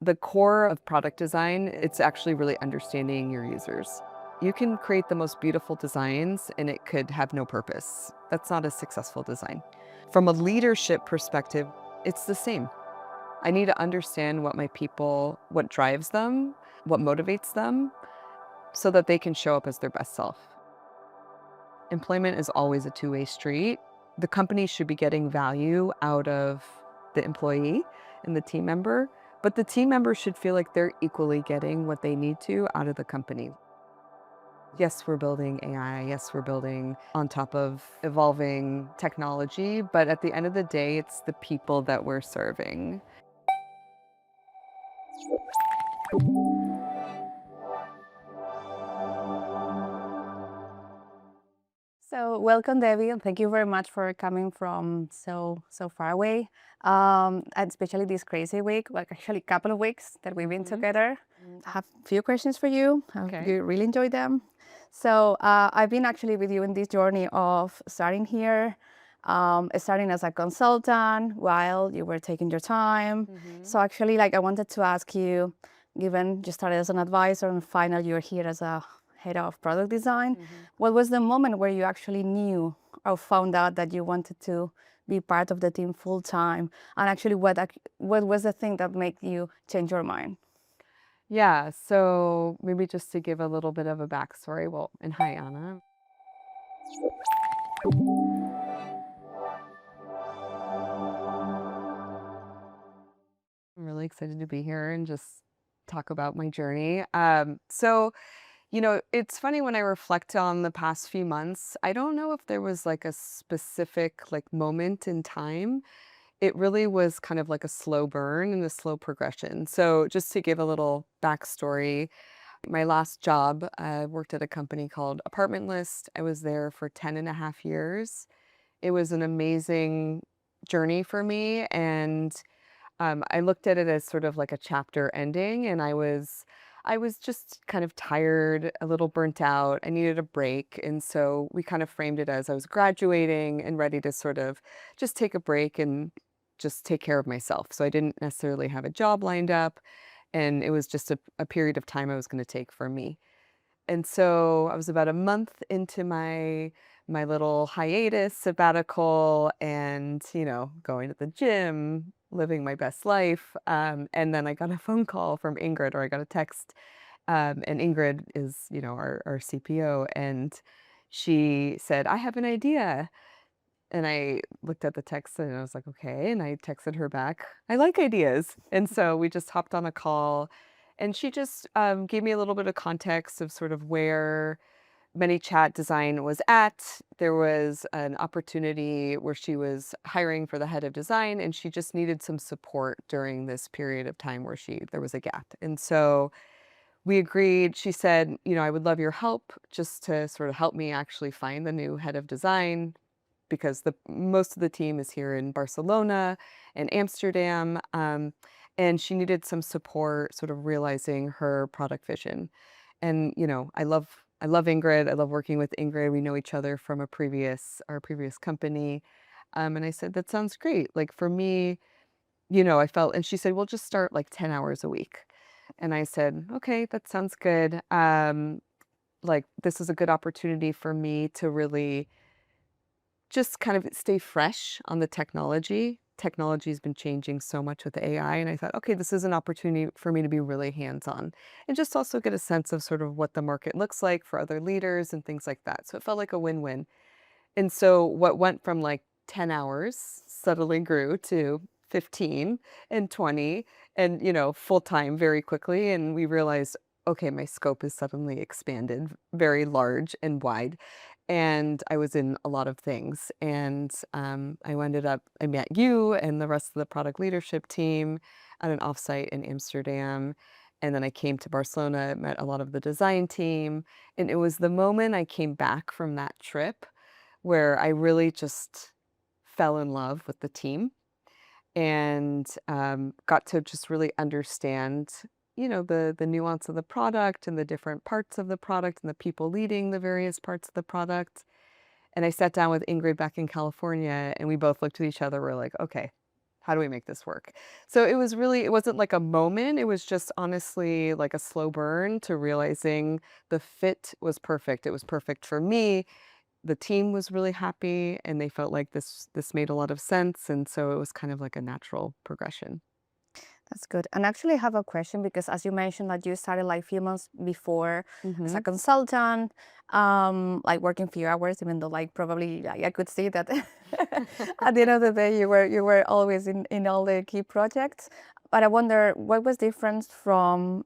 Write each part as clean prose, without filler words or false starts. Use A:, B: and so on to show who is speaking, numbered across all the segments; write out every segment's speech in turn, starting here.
A: The core of product design, it's actually really understanding your users. You can create the most beautiful designs and it could have no purpose. That's not a successful design. From a leadership perspective, it's the same. I need to understand what my people, what drives them, what motivates them, so that they can show up as their best self. Employment is always a two-way street. The company should be getting value out of the employee and the team member, but the team member should feel like they're equally getting what they need to out of the company. Yes, we're building AI. Yes, we're building on top of evolving technology, but at the end of the day, it's the people that we're serving.
B: So welcome, Debbie, and thank you very much for coming from so far away, and especially this crazy week, like actually a couple of weeks that we've been together. I have a few questions for you. I hope
A: Okay.
B: you really enjoy them. So I've been actually with you in this journey of starting here, starting as a consultant while you were taking your time.
A: Mhm.
B: So actually, like I wanted to ask you, given you started as an advisor and finally you're here as a head of product design,
A: Mhm.
B: what was the moment where you actually knew or found out that you wanted to be part of the team full time? And actually, what was the thing that made you change your mind?
A: Yeah, so maybe just to give a little bit of a backstory. Well, and hi, Anna. I'm really excited to be here and just talk about my journey. It's funny when I reflect on the past few months, I don't know if there was like a specific like moment in time. It really was kind of like a slow burn and a slow progression. So just to give a little backstory, my last job, I worked at a company called Apartment List. I was there for 10 and a half years. It was an amazing journey for me. And I looked at it as sort of like a chapter ending, and I was just kind of tired, a little burnt out. I needed a break, and so we kind of framed it as I was graduating and ready to sort of just take a break and just take care of myself. So I didn't necessarily have a job lined up, and it was just a period of time I was going to take for me. And so I was about a month into my little hiatus sabbatical and, going to the gym, living my best life. And then I got a phone call from Ingrid, or I got a text. And Ingrid is, our CPO. And she said, I have an idea. And I looked at the text and I was like, okay. And I texted her back, I like ideas. And so we just hopped on a call and she just gave me a little bit of context of sort of where Manychat design was at. There was an opportunity where she was hiring for the head of design and she just needed some support during this period of time where there was a gap. And so we agreed. She said, I would love your help just to sort of help me actually find the new head of design because the most of the team is here in Barcelona and Amsterdam, and she needed some support sort of realizing her product vision. And, I love Ingrid. I love working with Ingrid. We know each other from our previous company. And I said, that sounds great. Like for me, I felt, and she said, we'll just start like 10 hours a week. And I said, okay, that sounds good. Like this is a good opportunity for me to really just kind of stay fresh on the technology. Technology's been changing so much with AI, and I thought, "Okay, this is an opportunity for me to be really hands-on, and just also get a sense of sort of what the market looks like for other leaders and things like that." So it felt like a win-win. And so what went from, like, 10 hours suddenly grew to 15 and 20 and, full-time very quickly, and we realized, "Okay, my scope is suddenly expanded very large and wide." And I was in a lot of things, and, I met you and the rest of the product leadership team at an offsite in Amsterdam, and then I came to Barcelona, met a lot of the design team, and it was the moment I came back from that trip where I really just fell in love with the team and, got to just really understand, the nuance of the product and the different parts of the product and the people leading the various parts of the product. And I sat down with Ingrid back in California, and we both looked at each other, we're like, "Okay, How do we make this work? So it wasn't like a moment. It was just honestly like a slow burn to realizing the fit was perfect. It was perfect for me. The team was really happy and they felt like this made a lot of sense. And so it was kind of like a natural progression.
B: That's good. And actually, I have a question because, as you mentioned, that you started like few months before as a
A: Hmm.
B: consultant, like working few hours, even though like probably I could see that at the end of the day you were always in all the key projects. But I wonder what was different from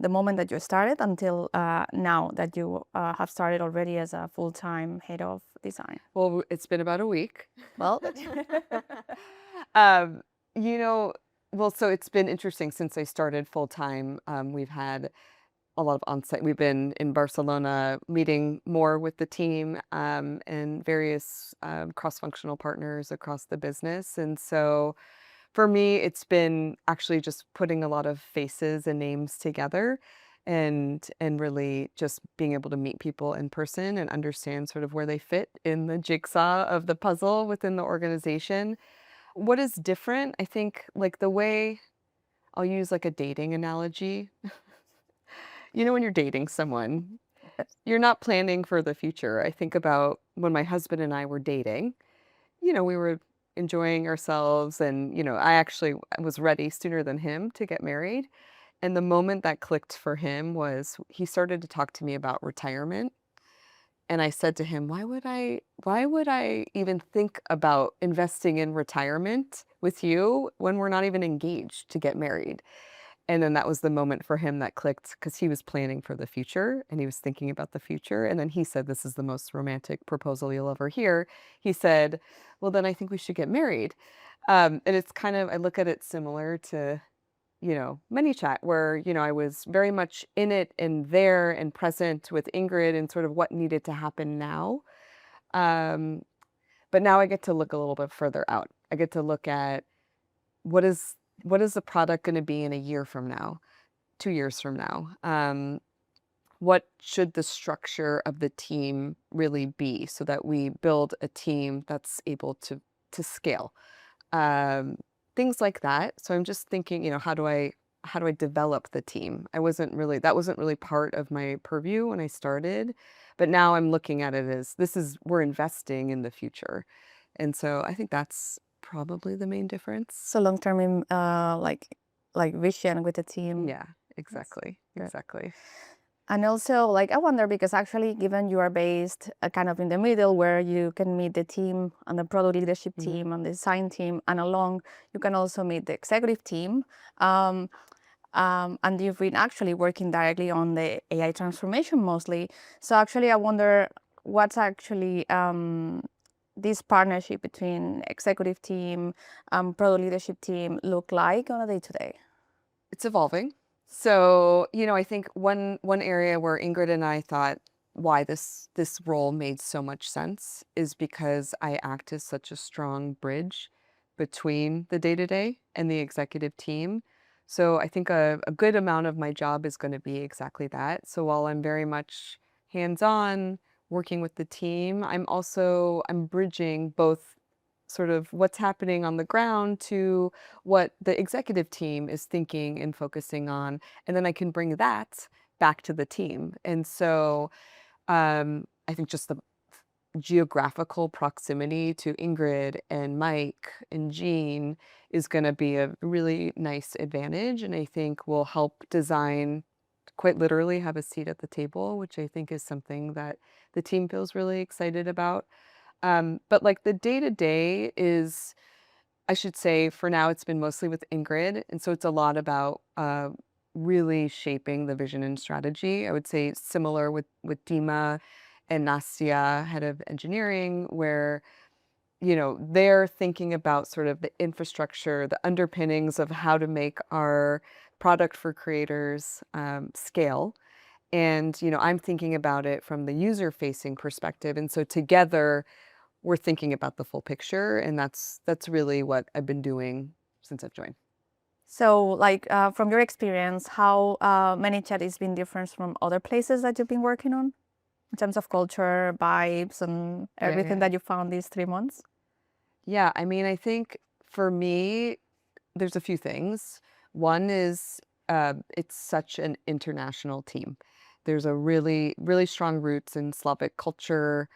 B: the moment that you started until now that you have started already as a full-time head of design.
A: Well, it's been about a week.
B: Well,
A: um, you know, well, so it's been interesting since I started full time. We've had a lot of on-site. We've been in Barcelona meeting more with the team and various cross-functional partners across the business. And so for me, it's been actually just putting a lot of faces and names together and really just being able to meet people in person and understand sort of where they fit in the jigsaw of the puzzle within the organization. What is different? I think like the way I'll use like a dating analogy. When you're dating someone, you're not planning for the future. I think about when my husband and I were dating, we were enjoying ourselves and, I actually was ready sooner than him to get married. And the moment that clicked for him was he started to talk to me about retirement. And I said to him, why would I even think about investing in retirement with you when we're not even engaged to get married? And then that was the moment for him that clicked because he was planning for the future and he was thinking about the future. And then he said, "This is the most romantic proposal you'll ever hear." He said, "Well, then I think we should get married." And it's kind of, I look at it similar to, Manychat, where, I was very much in it and there and present with Ingrid and sort of what needed to happen now. Um, but now I get to look a little bit further out. I get to look at what is what is the product going to be in a year from now, 2 years from now? What should the structure of the team really be so that we build a team that's able to scale? Um, Things like that. So I'm just thinking, how do I develop the team? That wasn't really part of my purview when I started, but now I'm looking at it as we're investing in the future. And so I think that's probably the main difference.
B: so long-term, like vision with the team.
A: Yeah,
B: That's
A: exactly.
B: good.
A: Exactly.
B: And also, like, I wonder because actually, given you are based kind of in the middle where you can meet the team and the product leadership
A: Mhm.
B: team and the design team, and along, you can also meet the executive team. Um, and you've been actually working directly on the AI transformation mostly. So, actually, I wonder what's actually this partnership between executive team and product leadership team look like on a day to day?
A: It's evolving. So, I think one area where Ingrid and I thought why this role made so much sense is because I act as such a strong bridge between the day-to-day and the executive team. So I think a good amount of my job is going to be exactly that. So while I'm very much hands-on, working with the team, I'm bridging both sort of what's happening on the ground to what the executive team is thinking and focusing on, and then I can bring that back to the team. And so, I think just the geographical proximity to Ingrid and Mike and Jean is gonna be a really nice advantage, and I think will help design quite literally have a seat at the table, which I think is something that the team feels really excited about. But, like, the day-to-day is I should say for now it's been mostly with Ingrid, and so it's a lot about, really shaping the vision and strategy. I would say similar with Dima and Nastia, head of engineering, where, they're thinking about sort of the infrastructure, the underpinnings of how to make our product for creators, scale. And, I'm thinking about it from the user-facing perspective, and so together we're thinking about the full picture, and that's really what I've been doing since I've joined.
B: So, like, from your experience, how Manychat has been different from other places that you've been working on in terms of culture, vibes, and
A: Yeah,
B: everything
A: yeah.
B: that you found these 3 months?
A: Yeah, I mean, I think For me, there's a few things. One is it's such an international team. There's a really, really strong roots in Slavic culture.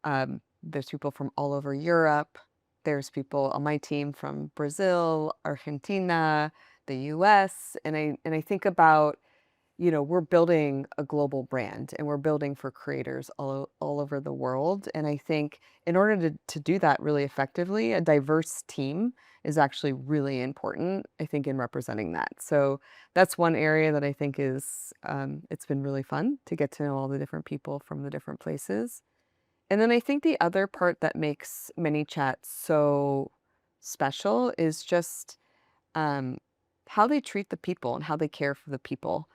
A: There's people from all over Europe. There's people on my team from Brazil, Argentina, the US. And I think about, we're building a global brand and we're building for creators all over the world. And I think in order to do that really effectively, a diverse team is actually really important, I think, in representing that. So that's one area that I think it's been really fun to get to know all the different people from the different places. And then I think the other part that makes Manychat so special is just um, how they treat the people and how they care for the people.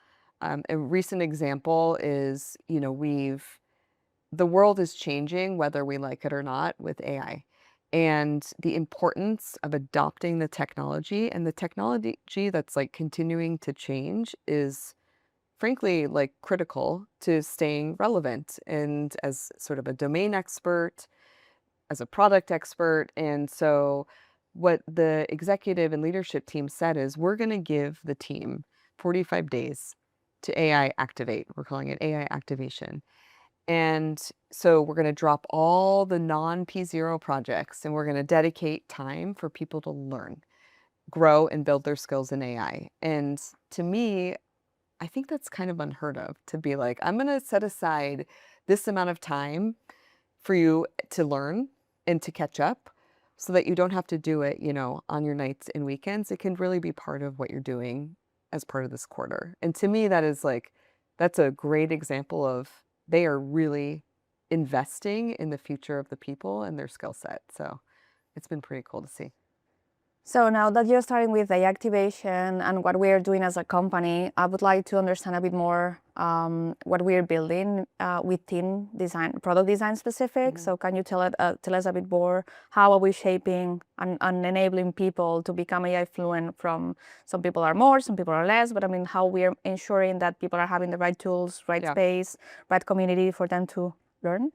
A: A recent example is, the world is changing whether we like it or not with AI. And the importance of adopting the technology and the technology that's like continuing to change is frankly like critical to staying relevant and as sort of a domain expert, as a product expert. And so what the executive and leadership team said is we're going to give the team 45 days to AI activate. We're calling it AI activation. And so we're going to drop all the non P0 projects and we're going to dedicate time for people to learn, grow, and build their skills in AI. And to me, I think that's kind of unheard of to be like, I'm going to set aside this amount of time for you to learn and to catch up so that you don't have to do it, on your nights and weekends. It can really be part of what you're doing as part of this quarter. And to me, that's a great example of they are really investing in the future of the people and their skill set. So it's been pretty cool to see.
B: So now that you're starting with the activation and what we're doing as a company, I would like to understand a bit more what we're building within design, product design specific. So can you tell us a bit more how are we shaping and enabling people to become AI fluent? From some people are more, some people are less, but I mean how we're ensuring that people are having the right tools, right
A: Yeah.
B: space, right community for them to learn.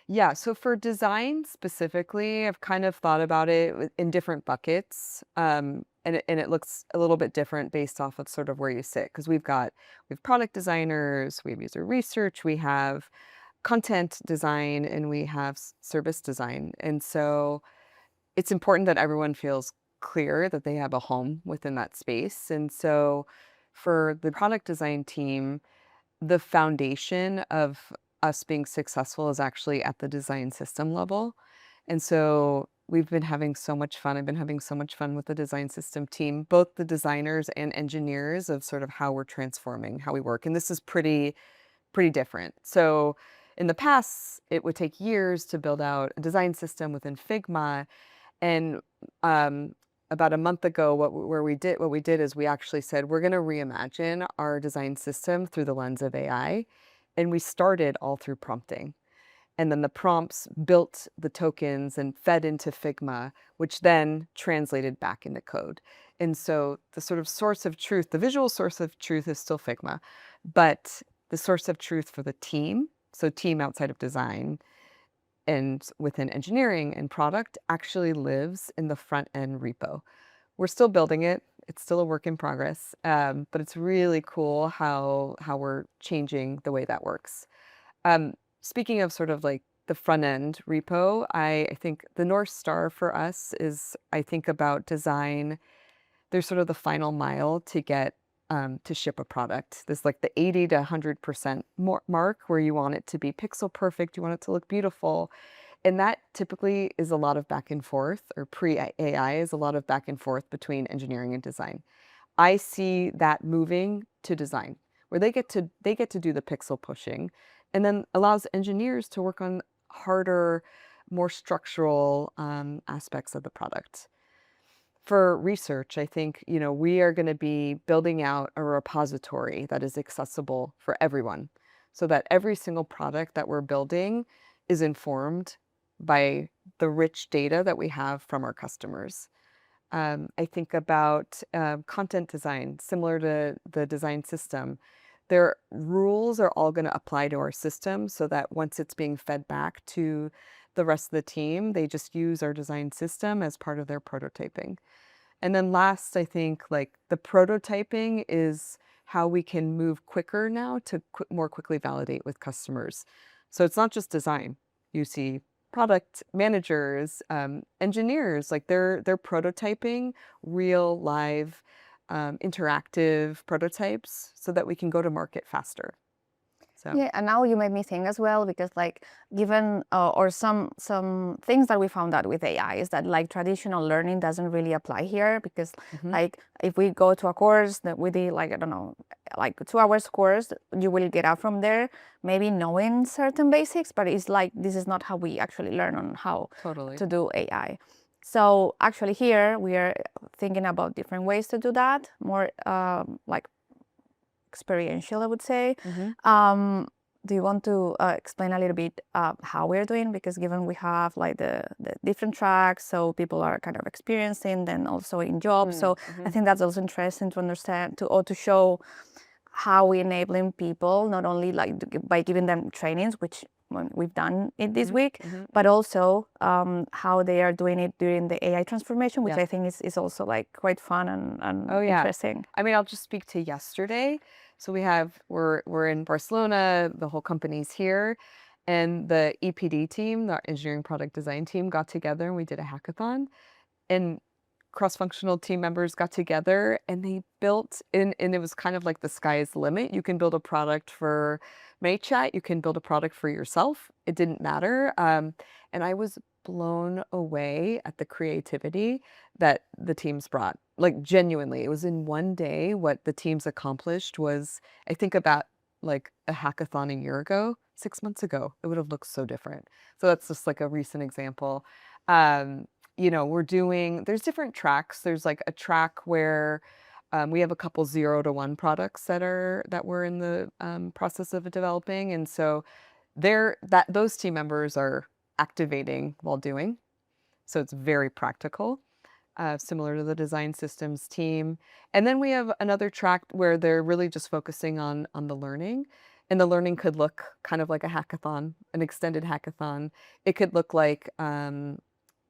A: Yeah, so for design specifically, I've kind of thought about it in different buckets, and it looks a little bit different based off of sort of where you sit because we have product designers, we have user research, we have content design, and we have service design, and so it's important that everyone feels clear that they have a home within that space, and so for the product design team, the foundation of us being successful is actually at the design system level. And so we've been having so much fun. I've been having so much fun with the design system team, both the designers and engineers of sort of how we're transforming how we work. And this is pretty different. So in the past, it would take years to build out a design system within Figma. And about a month ago, what we did is we actually said we're going to reimagine our design system through the lens of AI, and we started all through prompting. And then the prompts built the tokens and fed into Figma, which then translated back into code. And so the sort of source of truth, the visual source of truth is still Figma, but the source of truth for the team, so team outside of design, and within engineering and product actually lives in the front end repo. We're still building it. It's still a work in progress, but it's really cool how we're changing the way that works. Speaking of sort of like the front end repo, I think the North Star for us is I think about design. There's sort of the final mile to get to ship a product. There's like the 80 to 100% mark where you want it to be pixel perfect, you want it to look beautiful, and that typically is a lot of back and forth, or pre-AI is a lot of back and forth between engineering and design. I see that moving to design, where they get to do the pixel pushing, and then allows engineers to work on harder, more structural aspects of the product. For research, I think, we are going to be building out a repository that is accessible for everyone so that every single product that we're building is informed by the rich data that we have from our customers. I think about content design, similar to the design system. Their rules are all going to apply to our system so that once it's being fed back to the rest of the team, they just use our design system as part of their prototyping. And then last, I think like the prototyping is how we can move quicker now to more quickly validate with customers. So it's not just design. You see product managers, engineers, like they're prototyping real live interactive prototypes so that we can go to market faster. So
B: Yeah, and now you made me think as well because like given or some things that we found out with AI is that like traditional learning doesn't really apply here because
A: mhm.
B: like if we go to a course that we did like I don't know like 2 hours course, you will get out from there maybe knowing certain basics, but it's like this is not how we actually learn on how
A: Totally.
B: to do AI. So actually here we are thinking about different ways to do that, more like experiential, I would say.
A: Mhm.
B: Do you want to explain a little bit how we're doing? Because given we have like the different tracks, so people are kind of experiencing, then also in jobs.
A: Mm,
B: So I
A: mhm.
B: think that's also interesting to understand to or to show how we enabling people not only like by giving them trainings, which we've done it this
A: Mhm.
B: week,
A: Mhm.
B: but also how they are doing it during the AI transformation, which
A: Yeah.
B: I think is also like quite fun
A: Oh,
B: and
A: yeah.
B: interesting.
A: I mean, I'll just speak to yesterday. So we're in Barcelona, the whole company's here, and the EPD team, the engineering product design team, got together and we did a hackathon. And cross-functional team members got together and they built and it was kind of like the sky's the limit. You can build a product for Manychat, you can build a product for yourself. It didn't matter. And I was blown away at the creativity that the teams brought. Like genuinely, it was in one day what the teams accomplished was, I think about like a hackathon a year ago, 6 months ago, it would have looked so different. So that's just like a recent example. Um, there's different tracks. There's like a track where we have a couple 0 to 1 products that we're in the process of developing. And so those team members are activating while doing. So it's very practical, similar to the design systems team. And then we have another track where they're really just focusing on the learning. And the learning could look kind of like a hackathon, an extended hackathon. It could look like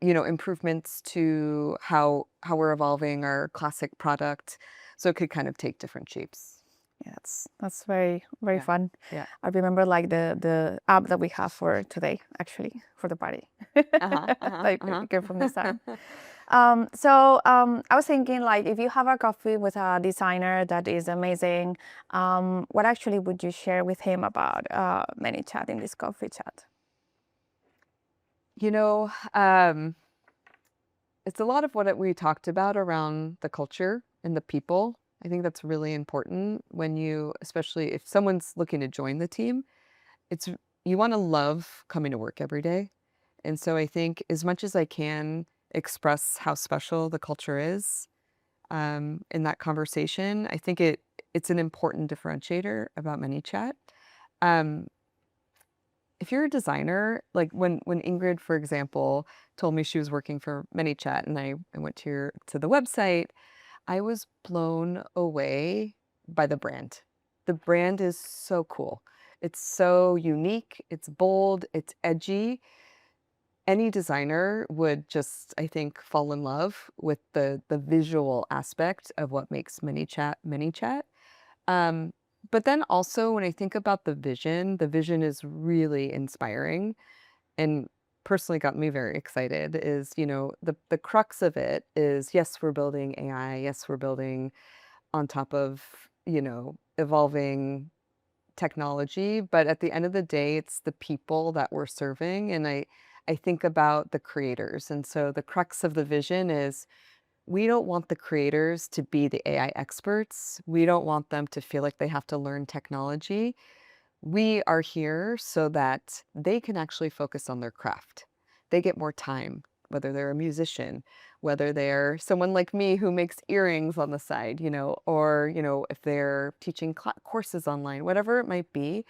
A: improvements to how we're evolving our classic product. So it could kind of take different shapes.
B: Yeah, that's very
A: Yeah.
B: fun.
A: Yeah.
B: I remember like the app that we have for today, actually, for the party.
A: Uh-huh. Uh-huh.
B: Like
A: Uh-huh.
B: came from the start. I was thinking like if you have a coffee with a designer that is amazing, what actually would you share with him about Manychat in this coffee chat?
A: You know, um, it's a lot of what we talked about around the culture and the people. I think that's really important when especially if someone's looking to join the team, it's you want to love coming to work every day. And so I think as much as I can express how special the culture is in that conversation, I think it's an important differentiator about ManyChat. Um, if you're a designer, like when Ingrid, for example, told me she was working for ManyChat and I went to the website, I was blown away by the brand. The brand is so cool. It's so unique, it's bold, it's edgy. Any designer would just, I think, fall in love with the visual aspect of what makes ManyChat. Um, but then also when I think about the vision is really inspiring and personally got me very excited is, the crux of it is, yes, we're building AI, yes, we're building on top of, evolving technology, but at the end of the day, it's the people that we're serving, and I think about the creators, and so the crux of the vision is we don't want the creators to be the AI experts. We don't want them to feel like they have to learn technology. We are here so that they can actually focus on their craft. They get more time, whether they're a musician, whether they're someone like me who makes earrings on the side, or, if they're teaching courses online, whatever it might be,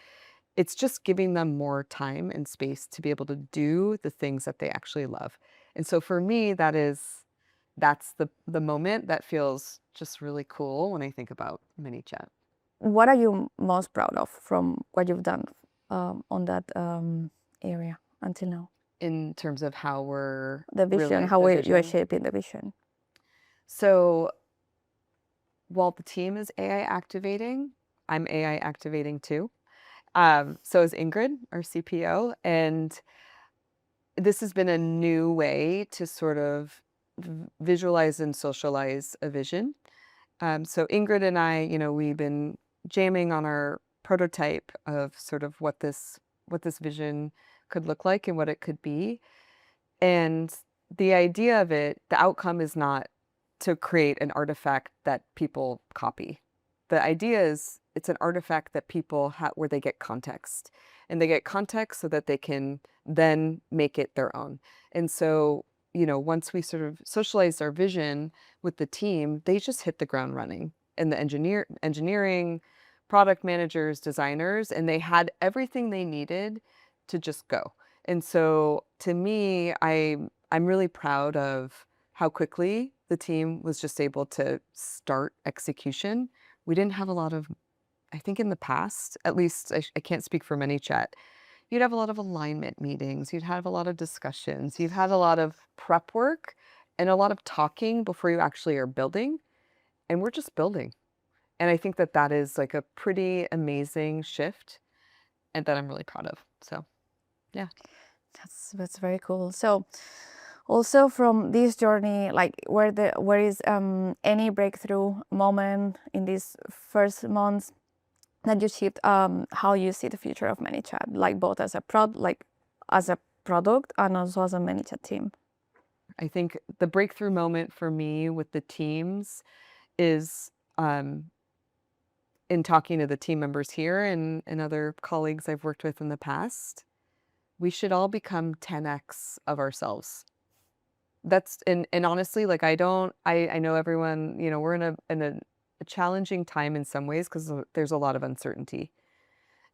A: it's just giving them more time and space to be able to do the things that they actually love. And so for me, that's the moment that feels just really cool when I think about mini chat.
B: What are you most proud of from what you've done on that area until now?
A: in terms of how we're
B: The vision,
A: really
B: how
A: the
B: you are
A: vision.
B: shaping the vision.
A: So while the team is AI activating, I'm AI activating too. So is Ingrid, our CPO, and this has been a new way to sort of visualize and socialize a vision. So Ingrid and I, we've been jamming on our prototype of sort of what this vision could look like and what it could be. And the idea of it, the outcome is not to create an artifact that people copy. The idea is it's an artifact that people where they get context. And they get context so that they can then make it their own. And so, once we sort of socialize our vision with the team, they just hit the ground running. And the engineering, product managers, designers, and they had everything they needed to just go. And so to me, I'm really proud of how quickly the team was just able to start execution. We didn't have a lot of, I think in the past, at least I can't speak for Manychat, you'd have a lot of alignment meetings, you'd have a lot of discussions, you've had a lot of prep work and a lot of talking before you actually are building. And we're just building. And I think that that is like a pretty amazing shift and that I'm really proud of. So, yeah.
B: That's very cool. So also from this journey, like where is any breakthrough moment in these first months that you shift how you see the future of ManyChat, like both as a as a product and also as a ManyChat team?
A: I think the breakthrough moment for me with the teams is um, in talking to the team members here and other colleagues I've worked with in the past. We should all become 10x of ourselves. That's and honestly, like I know everyone, we're in a challenging time in some ways because there's a lot of uncertainty.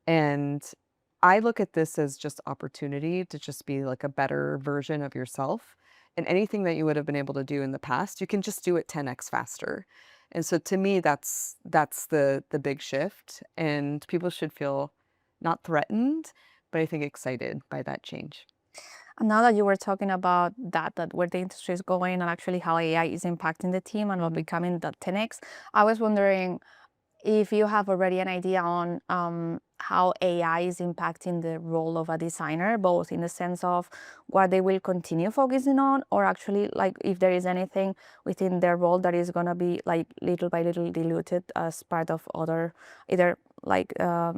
A: And I look at this as just opportunity to just be like a better version of yourself. And anything that you would have been able to do in the past, you can just do it 10x faster. And so to me, that's the big shift. And people should feel not threatened, but I think excited by that change.
B: And now that you were talking about that where the industry is going and actually how AI is impacting the team and what
A: Mhm.
B: becoming the 10x, I was wondering if you have already an idea on how AI is impacting the role of a designer, both in the sense of what they will continue focusing on, or actually like if there is anything within their role that is going to be like little by little diluted as part of other, either like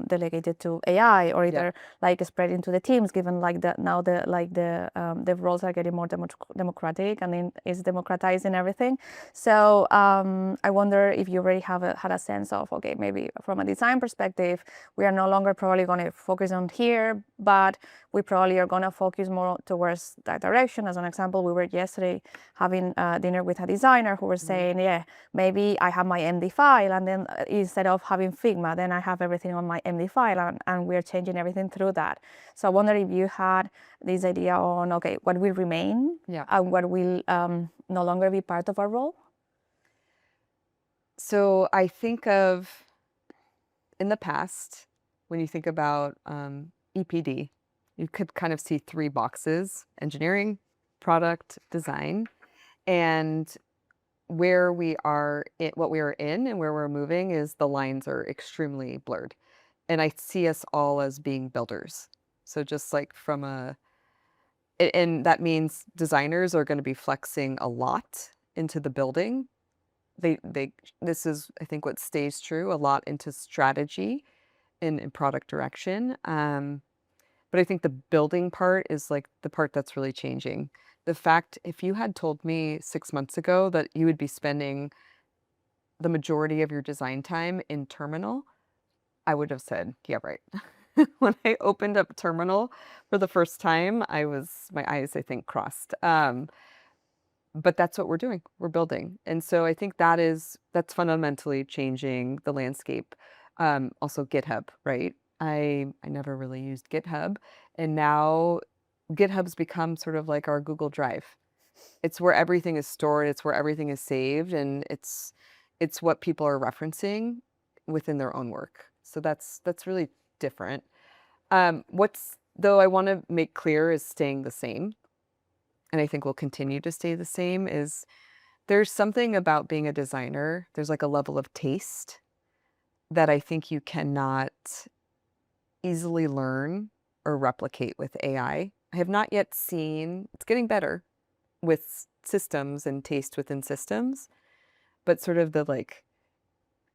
B: delegated to AI or
A: Yeah.
B: either like spread into the teams, given like the now the roles are getting more democratic and then is democratizing everything. So I wonder if you already had a sense of, okay, maybe from a design perspective, we are no longer probably going to focus on here, but we probably are going to focus more towards that direction. As an example, we were yesterday having dinner with a designer who was
A: Mhm.
B: saying, yeah, maybe I have my MD file, and then instead of having Figma, then I have everything on my MD file, and we're changing everything through that. So I wonder if you had this idea on, okay, what will remain
A: Yeah.
B: and what will no longer be part of our role?
A: So I think of in the past, when you think about EPD, you could kind of see three boxes: engineering, product, design. And where we are, what we are in and where we're moving is the lines are extremely blurred. And I see us all as being builders. So just like and that means designers are going to be flexing a lot into the building. This is, I think, what stays true a lot into strategy and product direction. But I think the building part is like the part that's really changing. The fact, if you had told me 6 months ago that you would be spending the majority of your design time in terminal, I would have said, yeah, right. When I opened up terminal for the first time, my eyes, I think, crossed. But that's what we're doing. We're building. And so I think that's fundamentally changing the landscape. Also GitHub, right? I never really used GitHub, and now GitHub's become sort of like our Google Drive. It's where everything is stored, it's where everything is saved, and it's what people are referencing within their own work. So that's really different. What's though I want to make clear is staying the same, and I think will continue to stay the same, is there's something about being a designer. There's like a level of taste that I think you cannot easily learn or replicate with AI. I have not yet seen, it's getting better with systems and taste within systems, but sort of the like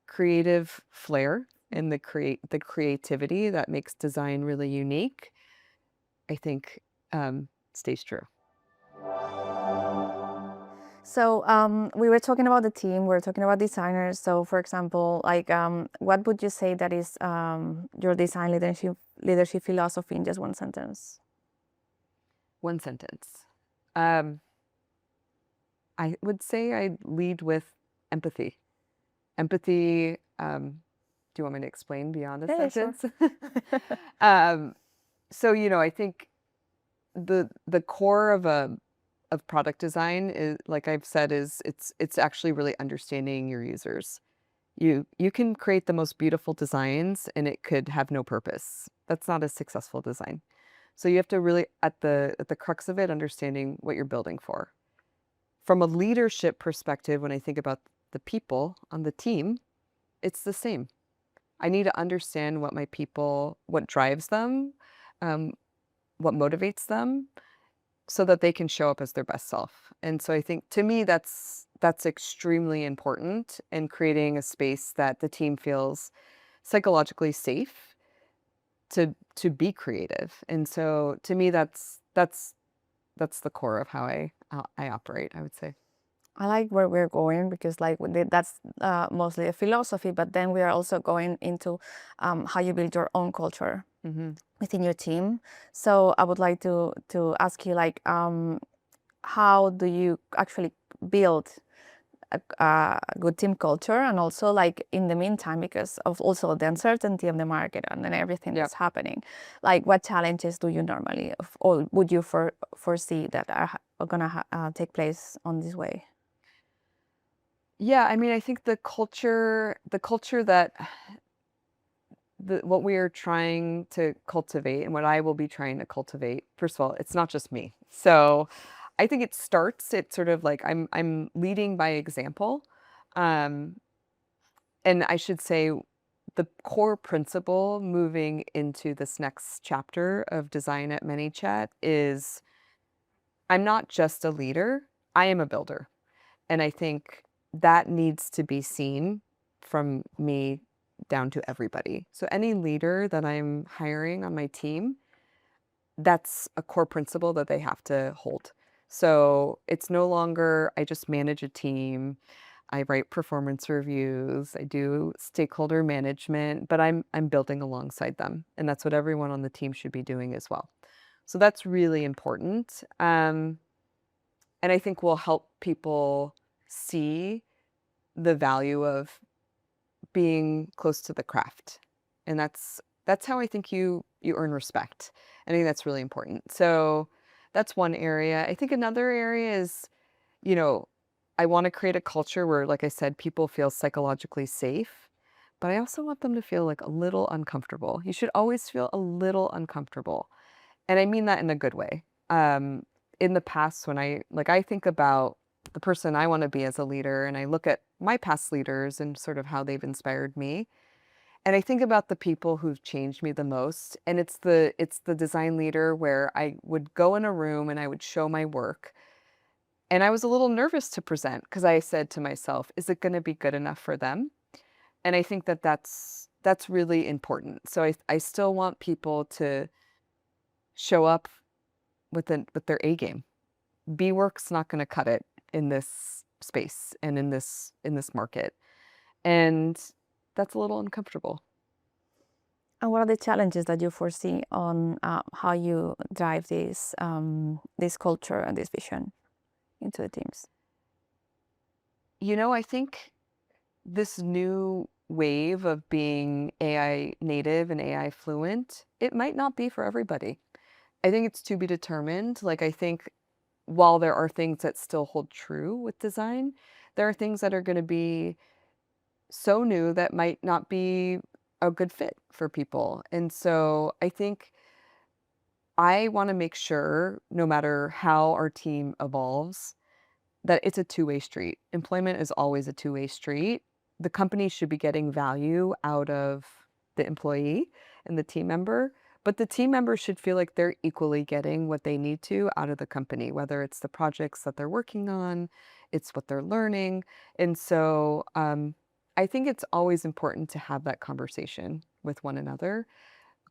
A: creative flair and the creativity that makes design really unique, I think stays true.
B: So we were talking about the team, we were talking about designers. So for example, like what would you say that is your design leadership philosophy in just one sentence?
A: One sentence. Um, I would say I lead with empathy. Empathy. Do you want me to explain beyond a
B: Yeah, yeah, sure.
A: sentence? um, so I think the core of product design is, like I've said, is it's actually really understanding your users. You can create the most beautiful designs and it could have no purpose. That's not a successful design. So you have to really at the crux of it understanding what you're building for. From a leadership perspective, when I think about the people on the team, it's the same. I need to understand what my people, what drives them, um, what motivates them, so that they can show up as their best self. And so I think to me that's extremely important in creating a space that the team feels psychologically safe to be creative. And so to me that's the core of how I operate, I would say.
B: I like where we're going because like that's mostly a philosophy, but then we are also going into how you build your own culture
A: Mhm.
B: within your team. So I would like to ask you like how do you actually build a good team culture, and also like in the meantime because of also the uncertainty of the market and then everything
A: Yeah.
B: that's happening, like what challenges do you normally or would you foresee that are gonna take place on this way?
A: Yeah, I mean, I think the culture that what we are trying to cultivate and what I will be trying to cultivate, first of all, it's not just me. So I think it's sort of like I'm leading by example. Um, and I should say the core principle moving into this next chapter of design at Manychat is I'm not just a leader, I am a builder. And I think that needs to be seen from me down to everybody. So any leader that I'm hiring on my team, that's a core principle that they have to hold. So it's no longer I just manage a team. I write performance reviews, I do stakeholder management, but I'm building alongside them. And that's what everyone on the team should be doing as well. So that's really important. And I think will help people see the value of being close to the craft. And that's how I think you earn respect. I think that's really important. So that's one area. I think another area is, you know, I want to create a culture where, like I said, people feel psychologically safe, but I also want them to feel like a little uncomfortable. You should always feel a little uncomfortable. And I mean that in a good way. In the past, when I think about the person I want to be as a leader, and I look at my past leaders and sort of how they've inspired me, and I think about the people who've changed me the most, and it's the design leader where I would go in a room and I would show my work, and I was a little nervous to present because I said to myself, "Is it going to be good enough for them?" And I think that that's really important. So I still want people to show up with their A game. B work's not gonna cut it in this space and in this market, and that's a little uncomfortable.
B: And what are the challenges that you foresee on how you drive this culture and this vision into the teams?
A: I think this new wave of being AI native and AI fluent, it might not be for everybody. I think it's to be determined. Like, I think while there are things that still hold true with design, there are things that are gonna be so new that might not be a good fit for people. And so I think I want to make sure no matter how our team evolves, that it's a two-way street. Employment is always a two-way street. The company should be getting value out of the employee and the team member, but the team member should feel like they're equally getting what they need to out of the company, whether it's the projects that they're working on, it's what they're learning. And so I think it's always important to have that conversation with one another.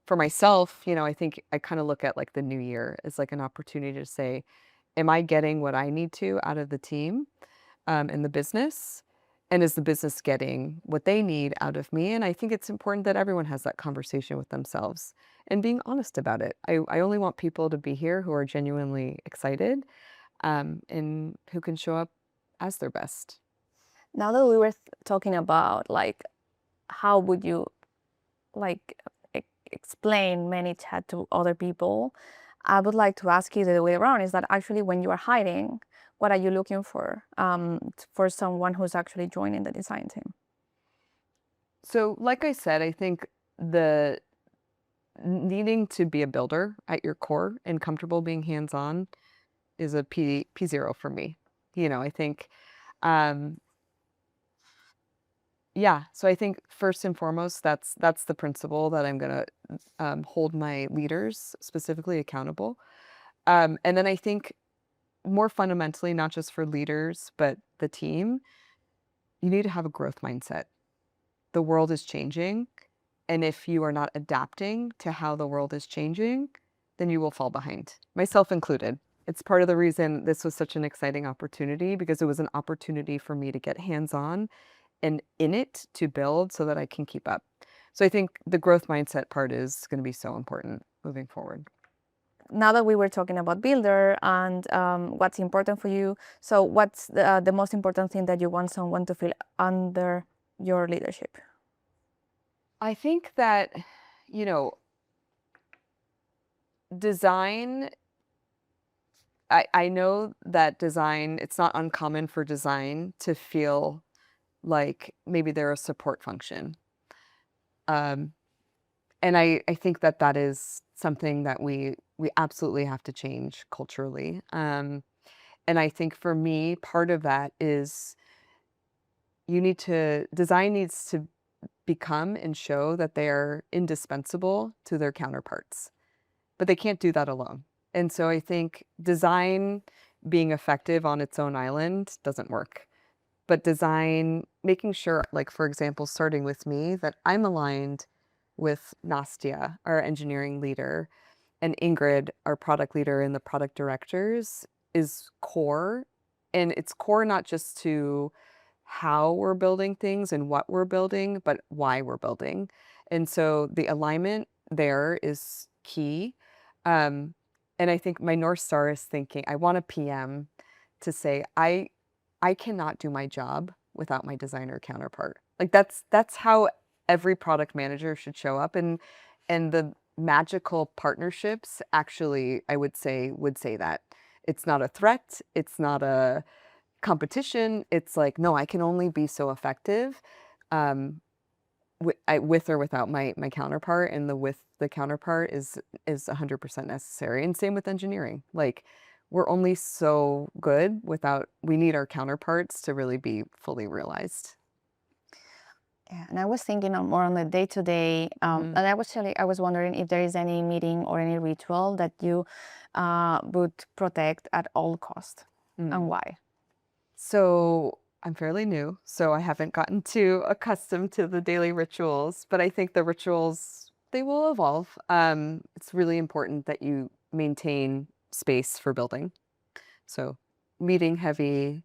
A: For myself, I think I kind of look at like the new year as like an opportunity to say, am I getting what I need to out of the team and the business? And is the business getting what they need out of me? And I think it's important that everyone has that conversation with themselves and being honest about it. I only want people to be here who are genuinely excited and who can show up as their best.
B: Now that we were talking about like how would you like explain Manychat to other people, I would like to ask you the way around. Is that actually when you are hiring, what are you looking for someone who's actually joining the design team?
A: So, like I said, I think the needing to be a builder at your core and comfortable being hands-on is a P0 for me. I think, um, yeah. So I think first and foremost, that's the principle that I'm gonna hold my leaders specifically accountable. And then I think more fundamentally, not just for leaders, but the team, you need to have a growth mindset. The world is changing, and if you are not adapting to how the world is changing, then you will fall behind, myself included. It's part of the reason this was such an exciting opportunity because it was an opportunity for me to get hands-on and in it to build so that I can keep up. So I think the growth mindset part is going to be so important moving forward.
B: Now that we were talking about builder and what's important for you, so what's the most important thing that you want someone to feel under your leadership?
A: I think that, you know, design, I know that design, it's not uncommon for design to feel like maybe they're a support function. Um, and I think that that is something that we absolutely have to change culturally. And I think for me, part of that is design needs to become and show that they're indispensable to their counterparts, but they can't do that alone. And so I think design being effective on its own island doesn't work. But design, making sure, like, for example, starting with me, that I'm aligned with Nastia, our engineering leader, and Ingrid, our product leader and the product directors, is core. And it's core not just to how we're building things and what we're building, but why we're building. And so the alignment there is key. Um, and I think my North Star is thinking, I want a PM to say, I cannot do my job without my designer counterpart. Like that's how every product manager should show up. And the magical partnerships actually, I would say that. It's not a threat, it's not a competition. It's like, no, I can only be so effective um, with or without my counterpart, and the with the counterpart is 100% necessary. And same with engineering. Like, we're only so good without. We need our counterparts to really be fully realized.
B: Yeah, and I was thinking more on the day to day,
A: Mhm.
B: and I was wondering if there is any meeting or any ritual that you would protect at all cost, and
A: Mm.
B: why.
A: So I'm fairly new, so I haven't gotten too accustomed to the daily rituals, but I think the rituals, they will evolve. It's really important that you maintain space for building. So meeting heavy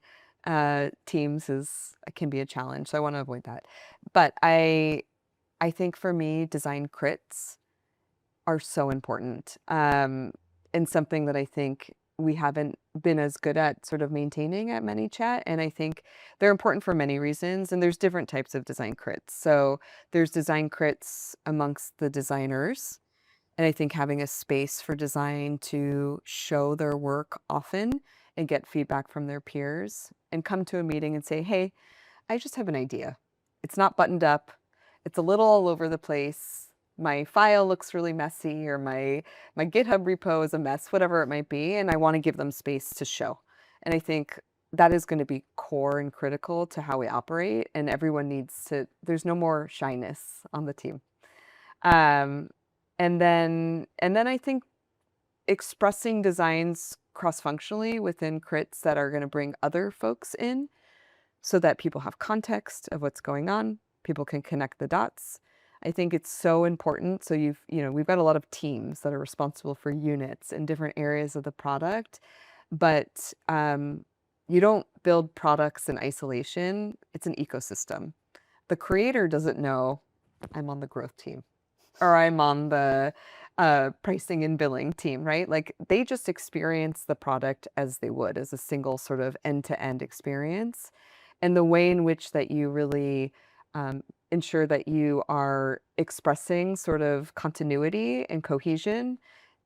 A: teams is can be a challenge. So I want to avoid that. But I think for me, design crits are so important, and something that I think we haven't been as good at sort of maintaining at Manychat, and I think they're important for many reasons, and there's different types of design crits. So there's design crits amongst the designers, and I think having a space for design to show their work often and get feedback from their peers and come to a meeting and say, "Hey, I just have an idea. It's not buttoned up. It's a little all over the place. my file looks really messy or my GitHub repo is a mess, whatever it might be, and I want to give them space to show. And I think that is going to be core and critical to how we operate, and everyone needs to, there's no more shyness on the team. Um, and then I think expressing designs cross-functionally within crits that are going to bring other folks in so that people have context of what's going on, people can connect the dots. I think it's so important. So we've got a lot of teams that are responsible for units in different areas of the product, but you don't build products in isolation. It's an ecosystem. The creator doesn't know I'm on the growth team or I'm on the pricing and billing team, right? Like they just experience the product as they would, as a single sort of end-to-end experience. And the way in which that you really ensure that you are expressing sort of continuity and cohesion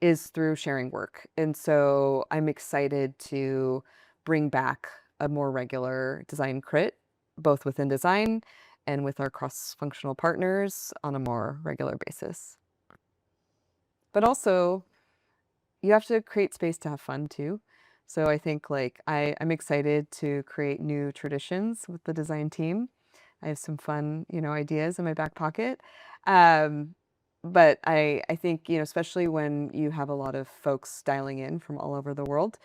A: is through sharing work. And so I'm excited to bring back a more regular design crit, both within design and with our cross-functional partners on a more regular basis. But also, you have to create space to have fun too. So I think like I'm excited to create new traditions with the design team. I have some fun, ideas in my back pocket. Um, but I think, especially when you have a lot of folks dialing in from all over the world,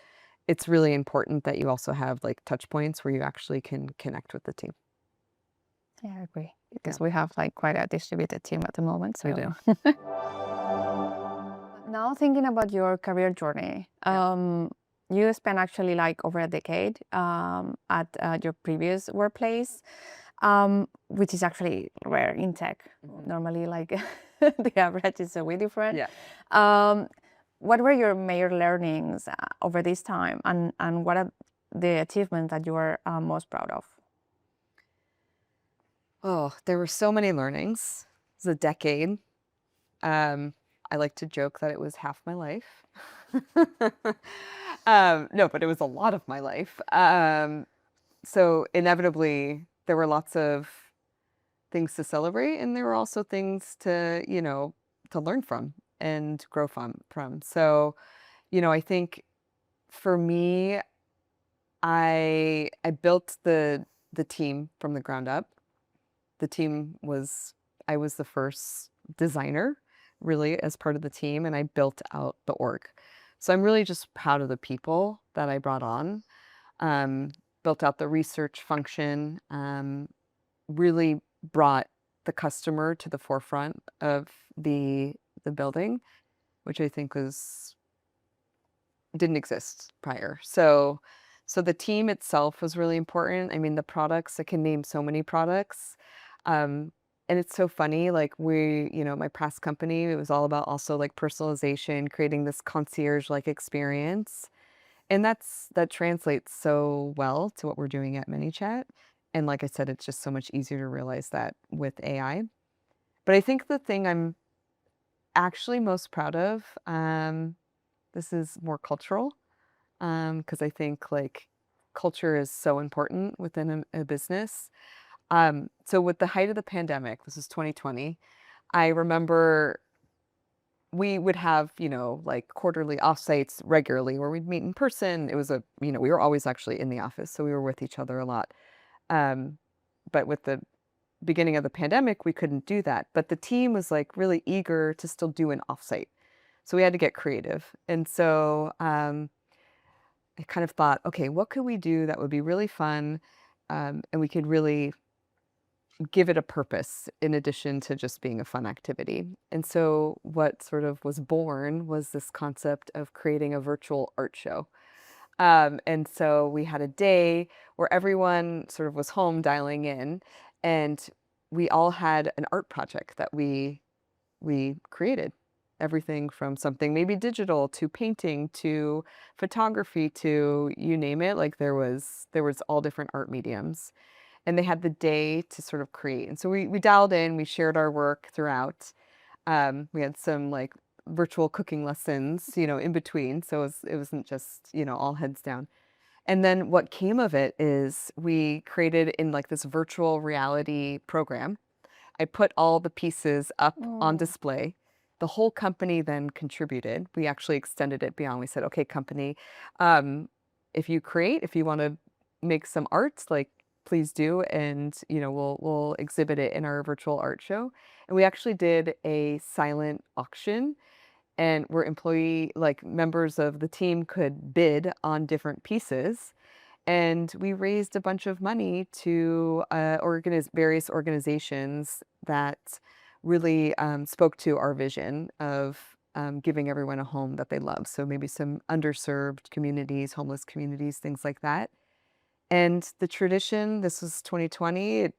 A: it's really important that you also have like touch points where you actually can connect with the team.
B: Yeah, I agree.
A: Yeah,
B: Because we have like quite a distributed team at the moment.
A: we
B: So
A: do.
B: now thinking about your career journey,
A: Yeah.
B: you spent actually like over a decade at your previous workplace, which is actually rare in tech.
A: Mhm.
B: Normally, like the average is way different.
A: Yeah.
B: Um, what were your major learnings over this time, and what are the achievements that you are most proud of?
A: Oh, there were so many learnings. It was a decade. Um, I like to joke that it was half my life. No, but it was a lot of my life. So inevitably, there were lots of things to celebrate, and there were also things to learn from and grow from. So, I think for me, I built the team from the ground up. The team was I was the first designer really as part of the team, and I built out the org. So I'm really just proud of the people that I brought on. Um, Built out the research function, really brought the customer to the forefront of the building, which I think didn't exist prior. So the team itself was really important. I mean, the products, I can name so many products. Um, and it's so funny, like my past company, it was all about also like personalization, creating this concierge-like experience. And that translates so well to what we're doing at Manychat. And like I said, it's just so much easier to realize that with AI. But I think the thing I'm actually most proud of, this is more cultural, because I think like culture is so important within a business. So with the height of the pandemic, this is 2020, I remember we would have, like quarterly offsites regularly where we'd meet in person. It was we were always actually in the office, so we were with each other a lot. Um, but with the beginning of the pandemic, we couldn't do that. But the team was like really eager to still do an offsite. So we had to get creative. And so I kind of thought, okay, what could we do that would be really fun? And we could really give it a purpose in addition to just being a fun activity. And so what sort of was born was this concept of creating a virtual art show. And so we had a day where everyone sort of was home dialing in, and we all had an art project that we created. Everything from something maybe digital to painting to photography to you name it. Like there was all different art mediums, and they had the day to sort of create. And so we dialed in, we shared our work throughout. We had some like virtual cooking lessons, in between. So it wasn't just, all heads down. And then what came of it is we created in like this virtual reality program. I put all the pieces up on
B: Mm.
A: display. The whole company then contributed. We actually extended it beyond. We said, okay, company, um, if you want to make some art, like please do, and we'll exhibit it in our virtual art show. And we actually did a silent auction, and where employee like members of the team could bid on different pieces, and we raised a bunch of money to various organizations that really spoke to our vision of giving everyone a home that they love. So maybe some underserved communities, homeless communities, things like that. And the tradition, this was 2020,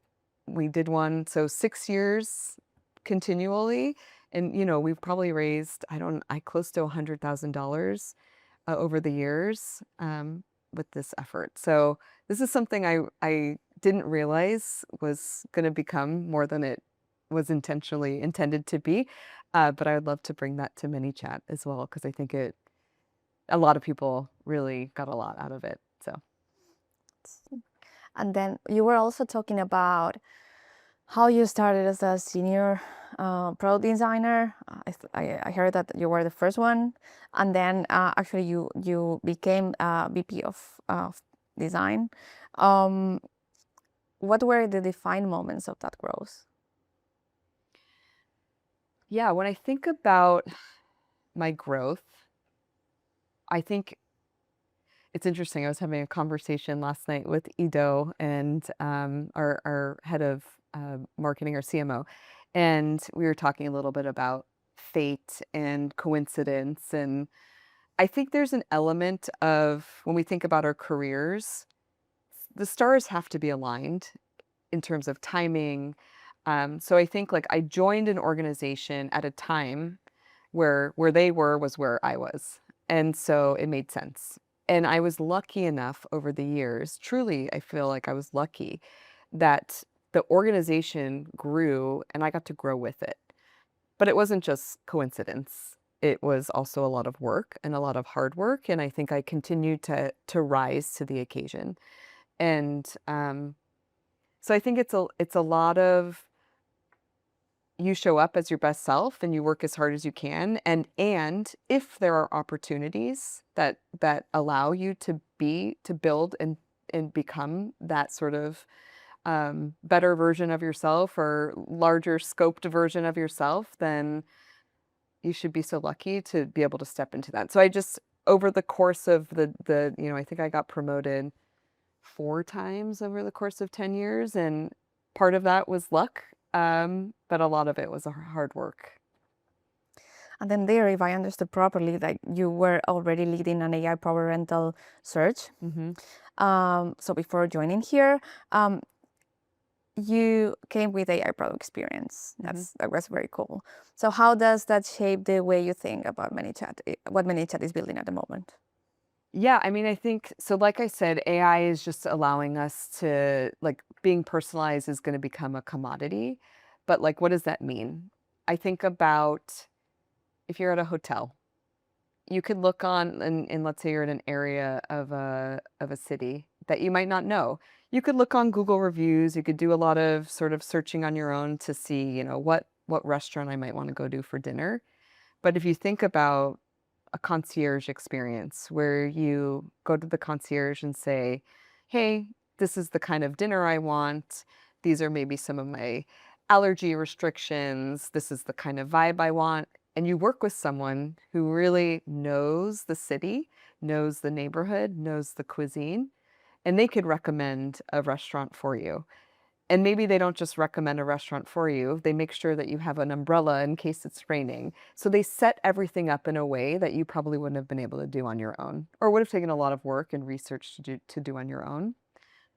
A: we did one, so 6 years continually. And, we've probably raised, I close to $100,000 over the years with this effort. So this is something I didn't realize was going to become more than it was intentionally intended to be. But I would love to bring that to Manychat as well, because I think a lot of people really got a lot out of it. So.
B: And then you were also talking about how you started as a senior product designer. I heard that you were the first one, and then actually you became VP of design. Um, what were the defined moments of that growth?
A: Yeah, when I think about my growth, I think it's interesting. I was having a conversation last night with Ido and our head of marketing, our CMO, and we were talking a little bit about fate and coincidence. And I think there's an element of when we think about our careers, the stars have to be aligned in terms of timing. So I think like I joined an organization at a time where they were was where I was. And so it made sense. And I was lucky enough over the years, truly, I feel like I was lucky that the organization grew and I got to grow with it. But it wasn't just coincidence. It was also a lot of work and a lot of hard work. And I think I continued to rise to the occasion. And so I think it's a lot of you show up as your best self and you work as hard as you can, and if there are opportunities that allow you to build and become that sort of better version of yourself or larger scoped version of yourself, then you should be so lucky to be able to step into that. So I just over the course of I think I got promoted 4 times over the course of 10 years, and part of that was luck, but a lot of it was hard work.
B: And then there, if I understood properly, like you were already leading an AI power rental search.
A: Mhm,
B: So before joining here, um, you came with AI product experience.
A: mhm.
B: That was very cool. So how does that shape the way you think about ManyChat, what ManyChat is building at the moment?
A: Yeah, I mean, I think so like I said, AI is just allowing us to like, being personalized is gonna become a commodity, but, like, what does that mean? I think about if you're at a hotel, you could look on and let's say you're in an area of a city that you might not know. You could look on Google reviews, you could do a lot of sort of searching on your own to see, what restaurant I might wanna go to for dinner. But if you think about a concierge experience where you go to the concierge and say, "Hey, this is the kind of dinner I want. These are maybe some of my allergy restrictions. This is the kind of vibe I want." And you work with someone who really knows the city, knows the neighborhood, knows the cuisine, and they could recommend a restaurant for you. And maybe they don't just recommend a restaurant for you, they make sure that you have an umbrella in case it's raining. So they set everything up in a way that you probably wouldn't have been able to do on your own, or would have taken a lot of work and research to do on your own.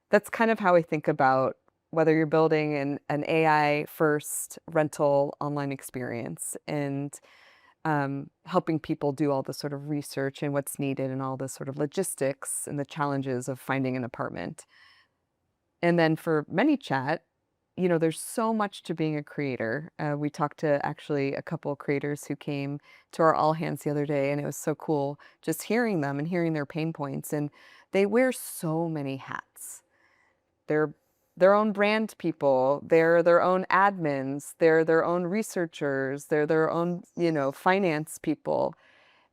A: That's kind of how I think about whether you're building an AI first rental online experience and helping people do all the sort of research and what's needed and all the sort of logistics and the challenges of finding an apartment. And then for ManyChat, there's so much to being a creator. We talked to actually a couple of creators who came to our all hands the other day, and it was so cool just hearing them and hearing their pain points. And they wear so many hats. They're their own brand people, they're their own admins, they're their own researchers, they're their own, finance people.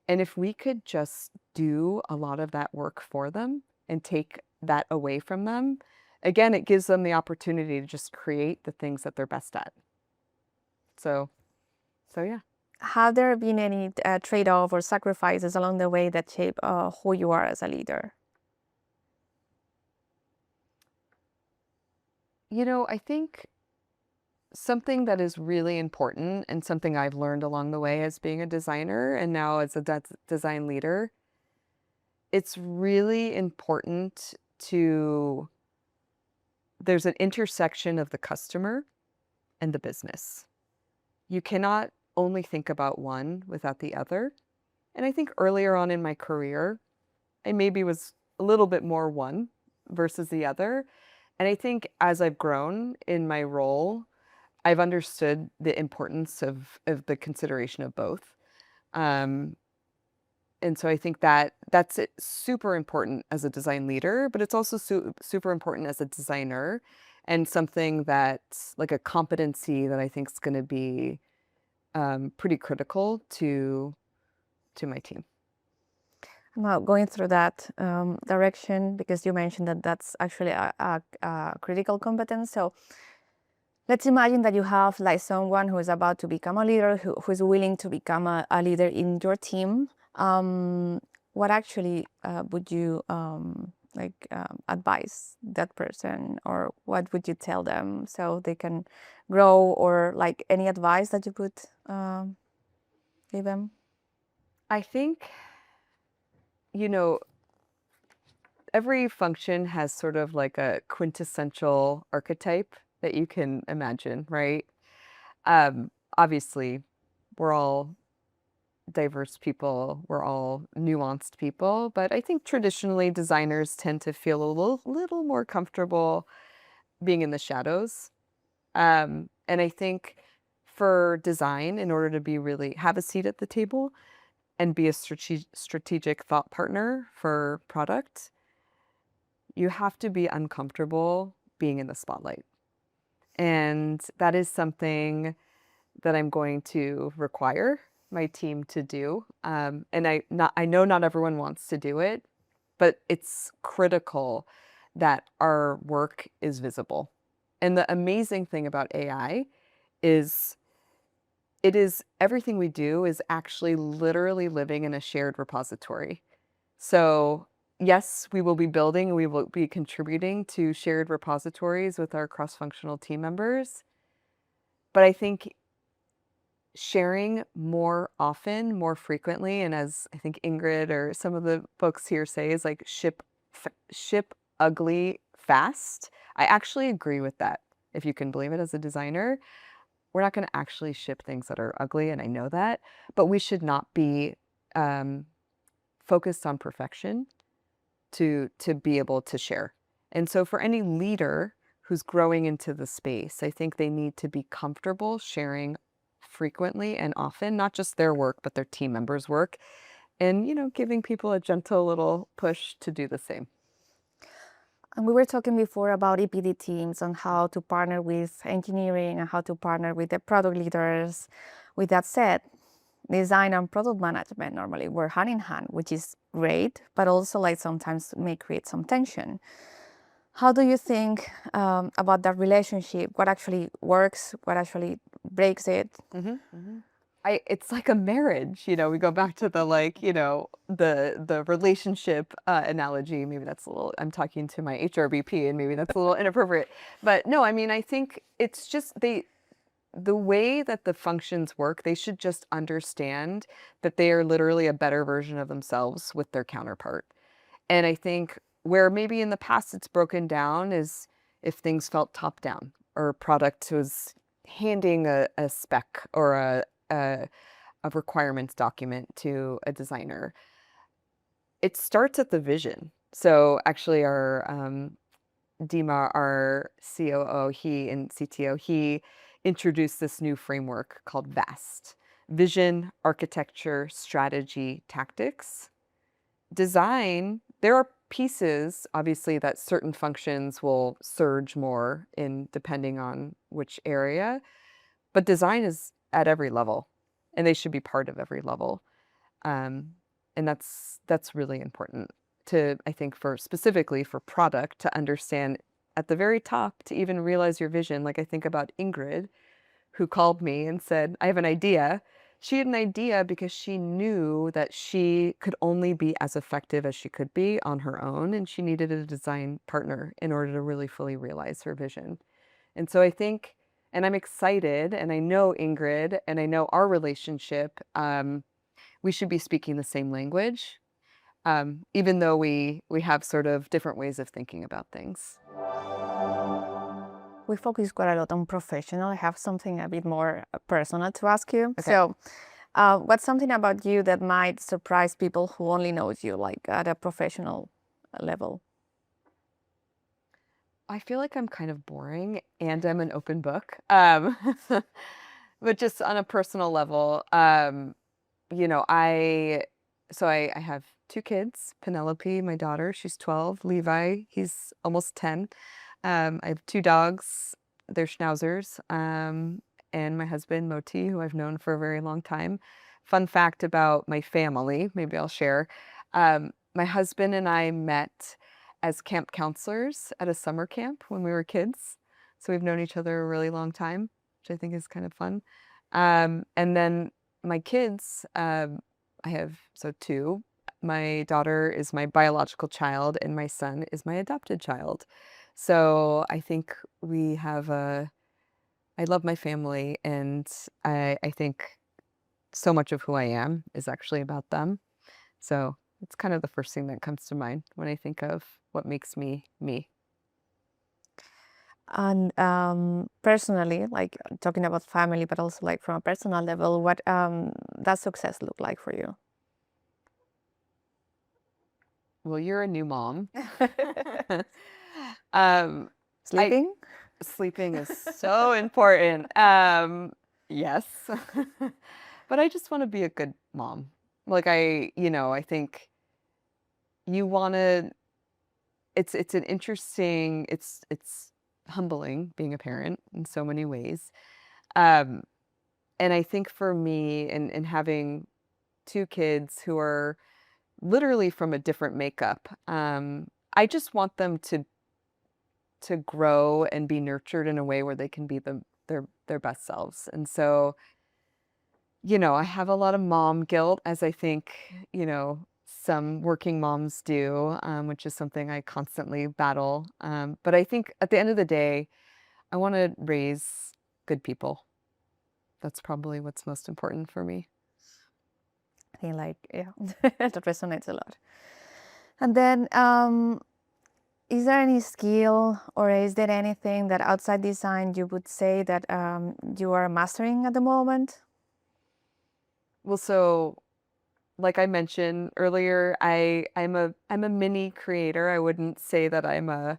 A: And if we could just do a lot of that work for them and take that away from them, again, it gives them the opportunity to just create the things that they're best at. So, so yeah.
B: Have there been any trade-off or sacrifices along the way that shape who you are as a leader?
A: I think something that is really important and something I've learned along the way as being a designer and now as a design leader, it's really important to there's an intersection of the customer and the business. You cannot only think about one without the other. And I think earlier on in my career, I maybe was a little bit more one versus the other. And I think as I've grown in my role, I've understood the importance of the consideration of both. Um, and so I think that that's super important as a design leader, but it's also super important as a designer and something that's like a competency that I think is going to be pretty critical to my team.
B: Now, going through that direction, because you mentioned that that's actually a critical competence. So let's imagine that you have like someone who is about to become a leader, who is willing to become a leader in your team. What actually would you advise that person, or what would you tell them so they can grow, or like any advice that you would give them?
A: I think, you know, every function has sort of like a quintessential archetype that you can imagine, right? Obviously, we're all diverse people, we're all nuanced people, but I think traditionally designers tend to feel a little more comfortable being in the shadows. And I think for design, in order to be really have a seat at the table and be a strategic thought partner for product, you have to be uncomfortable being in the spotlight. And that is something that I'm going to require my team to do. And I know not everyone wants to do it, but it's critical that our work is visible. And the amazing thing about AI is it is everything we do is actually literally living in a shared repository. So, yes, we will be building, we will be contributing to shared repositories with our cross-functional team members. But I think sharing more often, more frequently, and as I think Ingrid or some of the folks here say, is like ship ugly fast. I actually agree with that, if you can believe it as a designer. We're not going to actually ship things that are ugly, and I know that, but we should not be um, focused on perfection to be able to share. And so for any leader who's growing into the space, I think they need to be comfortable sharing frequently and often, not just their work, but their team members' work, and giving people a gentle little push to do the same.
B: And we were talking before about EPD teams and how to partner with engineering and how to partner with the product leaders. With that said, design and product management normally work hand in hand, which is great, but also like sometimes may create some tension. How do you think about that relationship? What actually works? What actually breaks it?
A: It's like a marriage, we go back to the the relationship analogy. Maybe that's a little, I'm talking to my HRBP and maybe that's a little inappropriate. But no, I mean, I think it's just the way that the functions work, they should just understand that they are literally a better version of themselves with their counterpart. And I think where maybe in the past it's broken down is if things felt top down or product was handing a spec or a, a requirements document to a designer. It starts at the vision. So actually our Dima, our COO, he and CTO, he introduced this new framework called VAST: Vision, Architecture, Strategy, Tactics. Design, there are pieces, obviously, that certain functions will surge more in depending on which area, but design is at every level, and they should be part of every level. Um, and that's really important to, I think, for specifically for product to understand at the very top to even realize your vision. Like I think about Ingrid, who called me and said, I have an idea. She had an idea because she knew that she could only be as effective as she could be on her own, and she needed a design partner in order to really fully realize her vision. And so I think, and I'm excited, and I know Ingrid, and I know our relationship, we should be speaking the same language, even though we have sort of different ways of thinking about things.
B: We focus quite a lot on professional. I have something a bit more personal to ask you.
A: Okay.
B: So, what's something about you that might surprise people who only knows you like at a professional level?
A: I feel like I'm kind of boring and I'm an open book. But just on a personal level, you know, I have two kids, Penelope, my daughter, she's 12, Levi, he's almost 10. I have two dogs, they're schnauzers, and my husband, Moti, who I've known for a very long time. Fun fact about my family, maybe I'll share. My husband and I met as camp counselors at a summer camp when we were kids. So we've known each other a really long time, which I think is kind of fun. And then my kids, I have so two. My daughter is my biological child, and my son is my adopted child. So I think we have I love my family, and I think so much of who I am is actually about them. So it's kind of the first thing that comes to mind when I think of what makes me me.
B: And personally, like talking about family, but also like from a personal level, what does success look like for you?
A: Well, you're a new mom. um, I
B: Sleeping?
A: Sleeping is so important. Yes. But I just want to be a good mom. Like I think you want to it's an interesting it's humbling being a parent in so many ways. Um, and I think for me and having two kids who are literally from a different makeup, I just want them to grow and be nurtured in a way where they can be their best selves. And so, I have a lot of mom guilt, as I think, some working moms do, which is something I constantly battle. But I think at the end of the day, I want to raise good people. That's probably what's most important for me.
B: I think like, yeah, that resonates a lot. And then, is there any skill or is there anything that outside design you would say that you are mastering at the moment?
A: Well, so like I mentioned earlier, I'm a mini creator. I wouldn't say that I'm a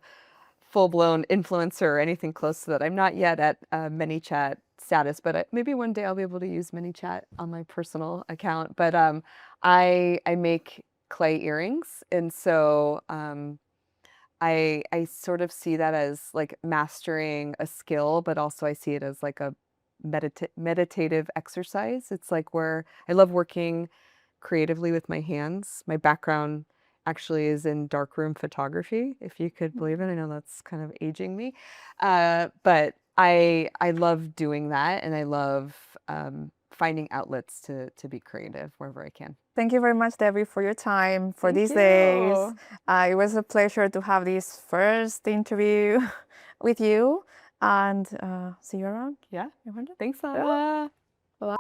A: full-blown influencer or anything close to that. I'm not yet at Manychat status, but maybe one day I'll be able to use Manychat on my personal account. But I make clay earrings, and so I sort of see that as like mastering a skill, but also I see it as like a meditative exercise. It's like where I love working creatively with my hands. My background actually is in darkroom photography, if you could believe it. I know that's kind of aging me. But I love doing that, and I love finding outlets to be creative wherever I can.
B: Thank you very much, Debbie, for your time for
A: Thank
B: these days.
A: you.
B: It was a pleasure to have this first interview with you, and see you around.
A: Yeah. Thanks,
B: Yeah.
A: Anna.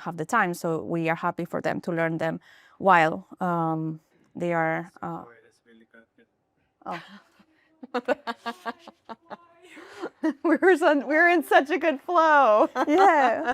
B: Have the time, so we are happy for them to learn them while they are. Oh.
A: We're in such a good flow.
B: Yeah.